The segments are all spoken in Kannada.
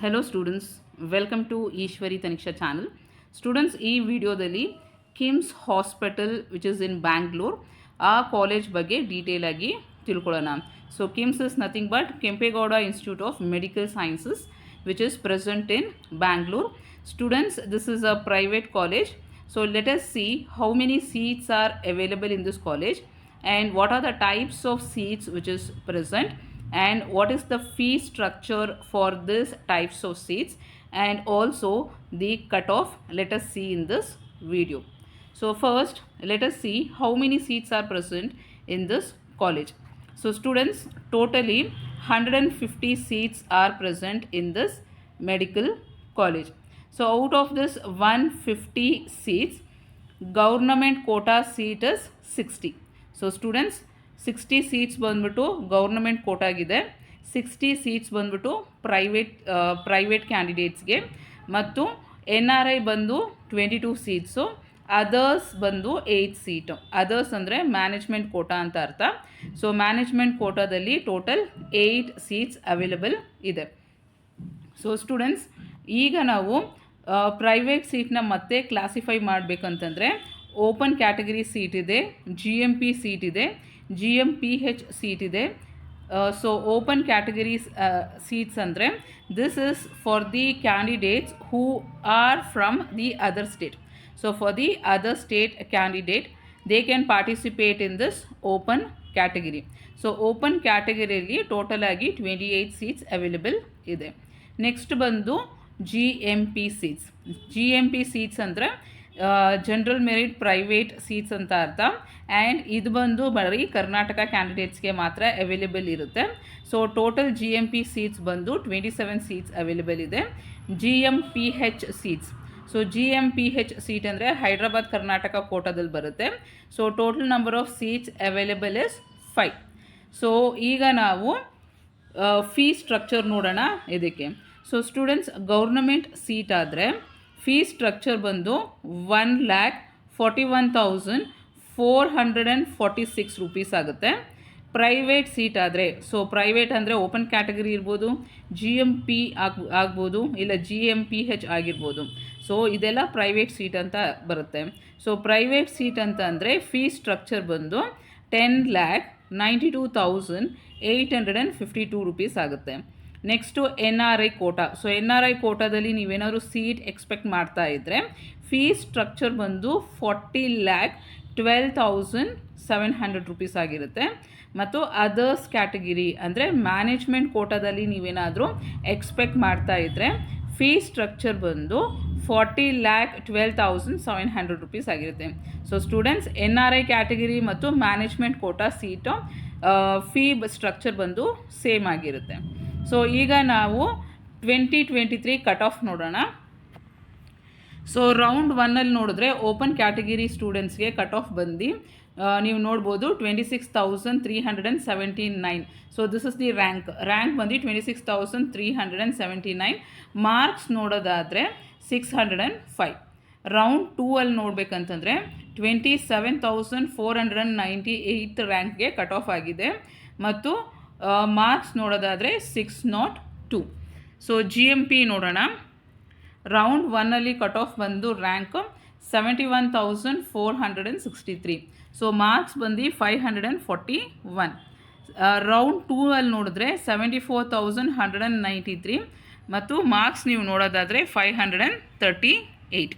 Hello students, welcome to Ishwari Taniksha channel. Students, ಈ ವಿಡಿಯೋದಲ್ಲಿ KIMS hospital which is in Bangalore ಆ ಕಾಲೇಜ್ ಬಗ್ಗೆ ಡೀಟೇಲ್ ಆಗಿ ತಿಳ್ಕೊಳ್ಳೋಣ. So KIMS is nothing but Kempegowda institute of medical sciences which is present in Bangalore. Students, this is a private college. So let us see how many seats are available in this college and what are the types of seats which is present and what is the fee structure for this types of seats and also the cutoff. Let us see in this video. So first let us see how many seats are present in this college. So students, totally 150 seats are present in this medical college. So out of this 150 seats, government quota seat is 60. So students, 60 seats ಬಂದ್ಬಿಟ್ಟು ಗೌರ್ನಮೆಂಟ್ ಕೋಟಾಗಿದೆ, 60 ಸೀಟ್ಸ್ ಬಂದ್ಬಿಟ್ಟು ಪ್ರೈವೇಟ್ ಕ್ಯಾಂಡಿಡೇಟ್ಸ್ಗೆ ಮತ್ತು NRI ಬಂದು 22 ಸೀಟ್ಸು, ಅದರ್ಸ್ ಬಂದು 8 ಸೀಟು. ಅದರ್ಸ್ ಅಂದರೆ ಮ್ಯಾನೇಜ್ಮೆಂಟ್ ಕೋಟಾ ಅಂತ ಅರ್ಥ. ಸೊ ಮ್ಯಾನೇಜ್ಮೆಂಟ್ ಕೋಟಾದಲ್ಲಿ ಟೋಟಲ್ 8 ಸೀಟ್ಸ್ ಅವೈಲಬಲ್ ಇದೆ. ಸೊ ಸ್ಟೂಡೆಂಟ್ಸ್, ಈಗ ನಾವು ಪ್ರೈವೇಟ್ ಸೀಟ್ನ ಮತ್ತೆ ಕ್ಲಾಸಿಫೈ ಮಾಡಬೇಕಂತಂದರೆ ಓಪನ್ ಕ್ಯಾಟಗರಿ ಸೀಟ್ ಇದೆ, GMP ಸೀಟ್ ಇದೆ, GMPH ಸೀಟ್ ಇದೆ. ಸೊ ಓಪನ್ ಕ್ಯಾಟಗರಿ ಸೀಟ್ಸ್ ಅಂದರೆ this is for the candidates who are from the other state. So for the other state candidate, they can participate in this open category. So open category total ಆಗಿ 28 seats available ಇದೆ. ನೆಕ್ಸ್ಟ್ ಬಂದು GMP seats. GMP seats ಅಂದರೆ ಜನರಲ್ ಮೆರಿಟ್ ಪ್ರೈವೇಟ್ ಸೀಟ್ಸ್ ಅಂತ ಅರ್ಥ. ಆ್ಯಂಡ್ ಇದು ಬಂದು ಬರೀ ಕರ್ನಾಟಕ ಕ್ಯಾಂಡಿಡೇಟ್ಸ್ಗೆ ಮಾತ್ರ ಅವೈಲೇಬಲ್ ಇರುತ್ತೆ. ಸೊ ಟೋಟಲ್ GMP ಸೀಟ್ಸ್ ಬಂದು 27 ಸೀಟ್ಸ್ ಅವೈಲೇಬಲ್ ಇದೆ. GMPH seats, so GMPH seat ಅಂದರೆ ಹೈದ್ರಾಬಾದ್ ಕರ್ನಾಟಕ ಕೋಟಾದಲ್ಲಿ ಬರುತ್ತೆ. So total number of seats available is 5. So ಈಗ ನಾವು ಫೀ ಸ್ಟ್ರಕ್ಚರ್ ನೋಡೋಣ ಇದಕ್ಕೆ. ಸೊ ಸ್ಟೂಡೆಂಟ್ಸ್, ಗೌರ್ನಮೆಂಟ್ ಸೀಟ್ ಆದರೆ ಫೀ ಸ್ಟ್ರಕ್ಚರ್ ಬಂದು 1,41,446 ರೂಪೀಸ್ ಆಗುತ್ತೆ. ಪ್ರೈವೇಟ್ ಸೀಟ್ ಆದರೆ, ಸೊ ಪ್ರೈವೇಟ್ ಅಂದರೆ ಓಪನ್ ಕ್ಯಾಟಗರಿ ಇರ್ಬೋದು, GMP ಆಗ್ಬೋದು, ಇಲ್ಲ GMPH ಆಗಿರ್ಬೋದು. ಸೊ ಇದೆಲ್ಲ ಪ್ರೈವೇಟ್ ಸೀಟ್ ಅಂತ ಬರುತ್ತೆ. ಸೊ ಪ್ರೈವೇಟ್ ಸೀಟ್ ಅಂತ ಅಂದರೆ ಫೀ ಸ್ಟ್ರಕ್ಚರ್ ಬಂದು 10,92,852 ರೂಪೀಸ್ ಆಗುತ್ತೆ. Next NRI quota. So NRI ಕೋಟಾದಲ್ಲಿ ನೀವೇನಾದ್ರು ಸೀಟ್ ಎಕ್ಸ್ಪೆಕ್ಟ್ ಮಾಡ್ತಾ ಇದ್ದರೆ ಫೀ ಸ್ಟ್ರಕ್ಚರ್ ಬಂದು 40,12,700 ರೂಪೀಸ್ ಆಗಿರುತ್ತೆ. ಮತ್ತು ಅದರ್ಸ್ ಕ್ಯಾಟಗಿರಿ ಅಂದರೆ ಮ್ಯಾನೇಜ್ಮೆಂಟ್ ಕೋಟಾದಲ್ಲಿ ನೀವೇನಾದರೂ ಎಕ್ಸ್ಪೆಕ್ಟ್ ಮಾಡ್ತಾ ಇದ್ದರೆ ಫೀ ಸ್ಟ್ರಕ್ಚರ್ ಬಂದು 40,12,700 ರೂಪೀಸ್ ಆಗಿರುತ್ತೆ. ಸೊ ಸ್ಟೂಡೆಂಟ್ಸ್, NRI ಕ್ಯಾಟಗಿರಿ ಮತ್ತು management quota seat fee structure ಬಂದು ಸೇಮ್ ಆಗಿರುತ್ತೆ. ಸೊ ಈಗ ನಾವು 2023 ಕಟ್ ಆಫ್ ನೋಡೋಣ. ಸೊ ರೌಂಡ್ 1ಅಲ್ಲಿ ನೋಡಿದ್ರೆ ಓಪನ್ ಕ್ಯಾಟಗಿರಿ ಸ್ಟೂಡೆಂಟ್ಸ್ಗೆ ಕಟ್ ಆಫ್ ಬಂದು ನೀವು ನೋಡ್ಬೋದು 26,379. So this is the rank ಬಂದು 26,379. ಮಾರ್ಕ್ಸ್ ನೋಡೋದಾದರೆ 605. ರೌಂಡ್ 2ಅಲ್ಲಿ ನೋಡಬೇಕಂತಂದರೆ 27,498 ರ್ಯಾಂಕ್ಗೆ ಕಟ್ ಆಫ್ ಆಗಿದೆ ಮತ್ತು ಮಾರ್ಕ್ಸ್ ನೋಡೋದಾದರೆ 602. ಸೊ GMP ನೋಡೋಣ. ರೌಂಡ್ 1ಅಲ್ಲಿ ಕಟ್ ಆಫ್ ಬಂದು ರ್ಯಾಂಕ್ 71,463. ಸೊ ಮಾರ್ಕ್ಸ್ ಬಂದು 541. ರೌಂಡ್ 2ಅಲ್ಲಿ ನೋಡಿದ್ರೆ 74,193 ಮತ್ತು ಮಾರ್ಕ್ಸ್ ನೀವು ನೋಡೋದಾದರೆ 538.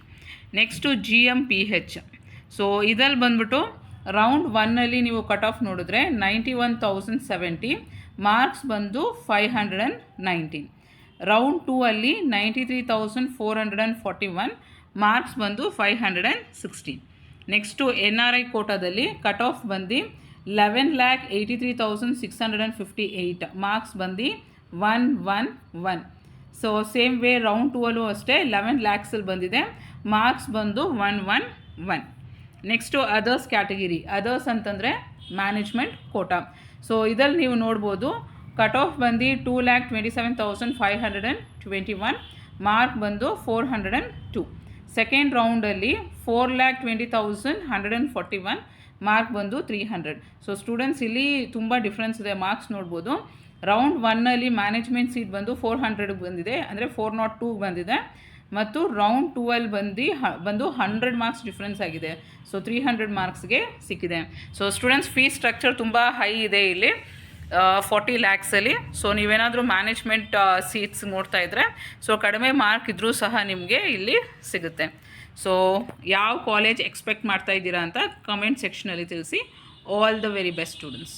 Next GMPH. ಸೊ ಇದಲ್ಲಿ ಬಂದ್ಬಿಟ್ಟು ರೌಂಡ್ 1ಅಲ್ಲಿ ನೀವು ಕಟ್ ಆಫ್ ನೋಡಿದ್ರೆ 91,070, ಮಾರ್ಕ್ಸ್ ಬಂದು 519. ರೌಂಡ್ 2ಅಲ್ಲಿ 93,441, ಮಾರ್ಕ್ಸ್ ಬಂದು 516. ನೆಕ್ಸ್ಟು NRI ಕೋಟಾದಲ್ಲಿ ಕಟ್ ಆಫ್ ಬಂದು 11,83,658, ಮಾರ್ಕ್ಸ್ ಬಂದು 111. ಸೊ ಸೇಮ್ ವೇ ರೌಂಡ್ 2ಅಲ್ಲೂ ಅಷ್ಟೇ 11 ಲ್ಯಾಕ್ಸಲ್ಲಿ ಬಂದಿದೆ, ಮಾರ್ಕ್ಸ್ ಬಂದು 111. Next others category. ಅದರ್ಸ್ ಅಂತಂದರೆ ಮ್ಯಾನೇಜ್ಮೆಂಟ್ ಕೋಟಾ. ಸೊ ಇದರಲ್ಲಿ ನೀವು ನೋಡ್ಬೋದು ಕಟ್ ಆಫ್ ಬಂದು 2,27,521, ಮಾರ್ಕ್ ಬಂದು 402. ಸೆಕೆಂಡ್ ರೌಂಡಲ್ಲಿ 4,20,141, ಮಾರ್ಕ್ ಬಂದು 300. ಸೊ ಸ್ಟೂಡೆಂಟ್ಸ್, ಇಲ್ಲಿ ತುಂಬ ಡಿಫ್ರೆನ್ಸ್ ಇದೆ. ಮಾರ್ಕ್ಸ್ ನೋಡ್ಬೋದು ರೌಂಡ್ 1ನಲ್ಲಿ ಮ್ಯಾನೇಜ್ಮೆಂಟ್ ಸೀಟ್ ಬಂದು 400 ಬಂದಿದೆ, ಅಂದರೆ 402 ಬಂದಿದೆ. ಮತ್ತು ರೌಂಡ್ 2ಅಲ್ಲಿ ಬಂದು 100 ಮಾರ್ಕ್ಸ್ ಡಿಫ್ರೆನ್ಸ್ ಆಗಿದೆ. ಸೊ 300 ಮಾರ್ಕ್ಸ್ಗೆ ಸಿಕ್ಕಿದೆ. ಸೊ ಸ್ಟೂಡೆಂಟ್ಸ್ ಫೀಸ್ ಸ್ಟ್ರಕ್ಚರ್ ತುಂಬ ಹೈ ಇದೆ ಇಲ್ಲಿ, 40 ಲ್ಯಾಕ್ಸಲ್ಲಿ. ಸೊ ನೀವೇನಾದರೂ ಮ್ಯಾನೇಜ್ಮೆಂಟ್ ಸೀಟ್ಸ್ ನೋಡ್ತಾ ಇದ್ದರೆ ಸೊ ಕಡಿಮೆ ಮಾರ್ಕ್ ಇದ್ದರೂ ಸಹ ನಿಮಗೆ ಇಲ್ಲಿ ಸಿಗುತ್ತೆ. ಸೊ ಯಾವ ಕಾಲೇಜ್ ಎಕ್ಸ್ಪೆಕ್ಟ್ ಮಾಡ್ತಾ ಇದ್ದೀರಾ ಅಂತ ಕಮೆಂಟ್ ಸೆಕ್ಷನಲ್ಲಿ ತಿಳಿಸಿ. All the very best students.